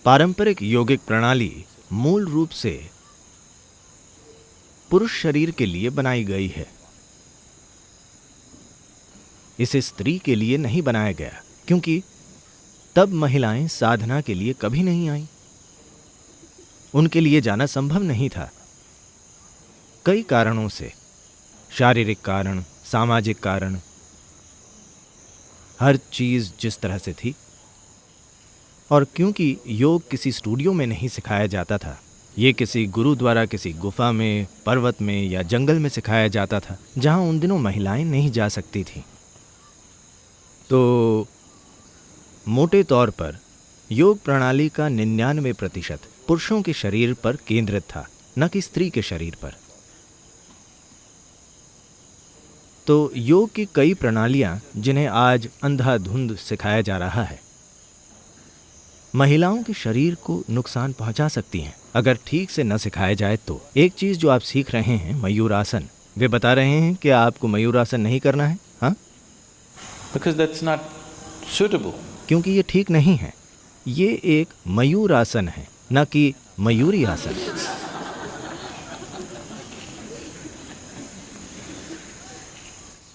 पारंपरिक यौगिक प्रणाली मूल रूप से पुरुष शरीर के लिए बनाई गई है। इसे स्त्री के लिए नहीं बनाया गया, क्योंकि तब महिलाएं साधना के लिए कभी नहीं आईं। उनके लिए जाना संभव नहीं था, कई कारणों से, शारीरिक कारण, सामाजिक कारण, हर चीज जिस तरह से थी। और क्योंकि योग किसी स्टूडियो में नहीं सिखाया जाता था, ये किसी गुरु द्वारा किसी गुफा में, पर्वत में या जंगल में सिखाया जाता था, जहां उन दिनों महिलाएं नहीं जा सकती थीं। तो मोटे तौर पर योग प्रणाली का 99% पुरुषों के शरीर पर केंद्रित था, न कि स्त्री के शरीर पर। तो योग की कई प्रणालियां जिन्हें आज अंधाधुंध सिखाया जा रहा है, महिलाओं के शरीर को नुकसान पहुंचा सकती हैं अगर ठीक से न सिखाया जाए तो। एक चीज जो आप सीख रहे हैं, मयूरासन, वे बता रहे हैं कि आपको मयूरासन नहीं करना है। हाँ, Because that's not suitable. क्योंकि ये ठीक नहीं है। ये एक मयूरासन है, न कि मयूरी आसन।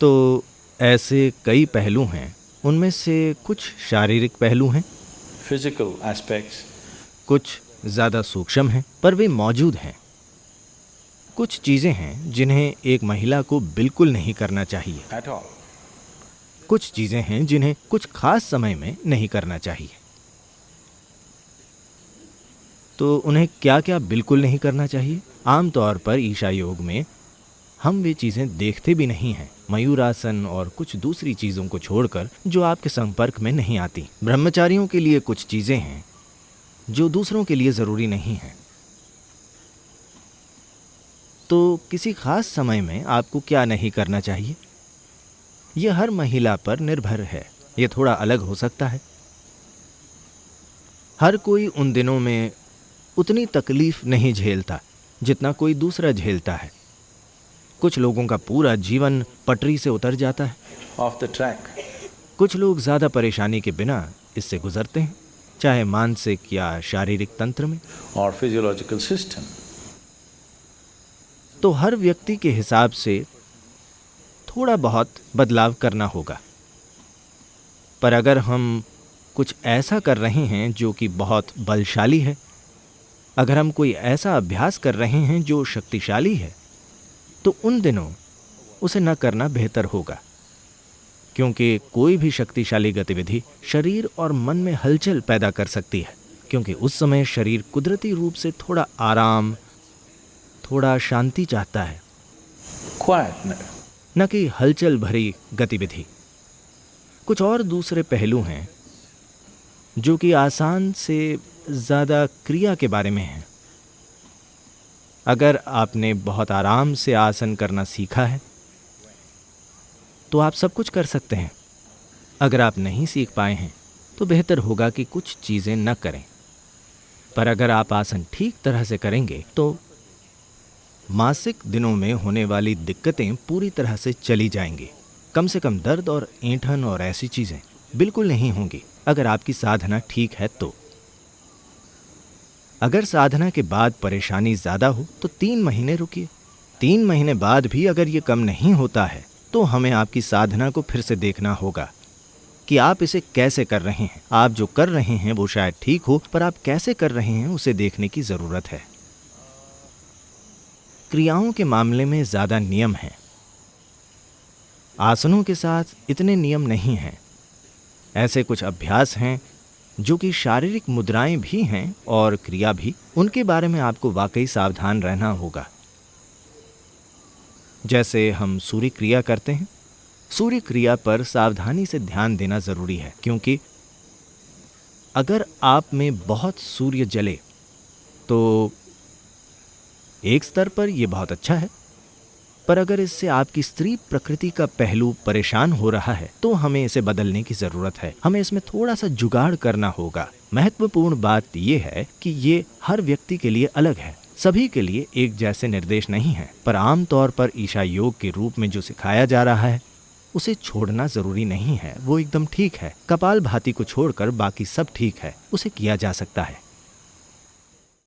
तो ऐसे कई पहलू हैं, उनमें से कुछ शारीरिक पहलू हैं, Physical aspects. कुछ ज़्यादा सूक्ष्म हैं, पर वे मौजूद हैं। कुछ चीज़ें हैं जिन्हें एक महिला को बिल्कुल नहीं करना चाहिए। At all. कुछ चीज़ें हैं जिन्हें कुछ खास समय में नहीं करना चाहिए। तो उन्हें क्या क्या बिल्कुल नहीं करना चाहिए? आमतौर पर ईशा योग में हम वे चीज़ें देखते भी नहीं हैं, मयूरासन और कुछ दूसरी चीज़ों को छोड़कर जो आपके संपर्क में नहीं आती। ब्रह्मचारियों के लिए कुछ चीज़ें हैं जो दूसरों के लिए ज़रूरी नहीं हैं। तो किसी खास समय में आपको क्या नहीं करना चाहिए, यह हर महिला पर निर्भर है। यह थोड़ा अलग हो सकता है। हर कोई उन दिनों में उतनी तकलीफ नहीं झेलता जितना कोई दूसरा झेलता है। कुछ लोगों का पूरा जीवन पटरी से उतर जाता है। Off the track. कुछ लोग ज़्यादा परेशानी के बिना इससे गुजरते हैं, चाहे मानसिक या शारीरिक तंत्र में। Or physiological system. तो हर व्यक्ति के हिसाब से थोड़ा बहुत बदलाव करना होगा। पर अगर हम कुछ ऐसा कर रहे हैं जो कि बहुत बलशाली है, अगर हम कोई ऐसा अभ्यास कर रहे हैं जो शक्तिशाली है, तो उन दिनों उसे न करना बेहतर होगा। क्योंकि कोई भी शक्तिशाली गतिविधि शरीर और मन में हलचल पैदा कर सकती है, क्योंकि उस समय शरीर कुदरती रूप से थोड़ा आराम, थोड़ा शांति चाहता है, Quiet. न कि हलचल भरी गतिविधि। कुछ और दूसरे पहलू हैं जो कि आसान से ज़्यादा क्रिया के बारे में हैं। अगर आपने बहुत आराम से आसन करना सीखा है तो आप सब कुछ कर सकते हैं। अगर आप नहीं सीख पाए हैं तो बेहतर होगा कि कुछ चीज़ें न करें। पर अगर आप आसन ठीक तरह से करेंगे तो मासिक दिनों में होने वाली दिक्कतें पूरी तरह से चली जाएंगी। कम से कम दर्द और ऐंठन और ऐसी चीज़ें बिल्कुल नहीं होंगी अगर आपकी साधना ठीक है तो। अगर साधना के बाद परेशानी ज़्यादा हो तो 3 महीने रुकिए। 3 महीने बाद भी अगर ये कम नहीं होता है तो हमें आपकी साधना को फिर से देखना होगा कि आप इसे कैसे कर रहे हैं। आप जो कर रहे हैं वो शायद ठीक हो, पर आप कैसे कर रहे हैं उसे देखने की ज़रूरत है। क्रियाओं के मामले में ज़्यादा नियम हैं, आसनों के साथ इतने नियम नहीं हैं। ऐसे कुछ अभ्यास हैं जो कि शारीरिक मुद्राएं भी हैं और क्रिया भी, उनके बारे में आपको वाकई सावधान रहना होगा। जैसे हम सूर्य क्रिया करते हैं, सूर्य क्रिया पर सावधानी से ध्यान देना ज़रूरी है, क्योंकि अगर आप में बहुत सूर्य जले तो एक स्तर पर यह बहुत अच्छा है, पर अगर इससे आपकी स्त्री प्रकृति का पहलू परेशान हो रहा है तो हमें इसे बदलने की ज़रूरत है। हमें इसमें थोड़ा सा जुगाड़ करना होगा। महत्वपूर्ण बात यह है कि ये हर व्यक्ति के लिए अलग है, सभी के लिए एक जैसे निर्देश नहीं है। पर आमतौर पर ईशा योग के रूप में जो सिखाया जा रहा है उसे छोड़ना ज़रूरी नहीं है, वो एकदम ठीक है। कपालभाति को छोड़कर बाकी सब ठीक है, उसे किया जा सकता है।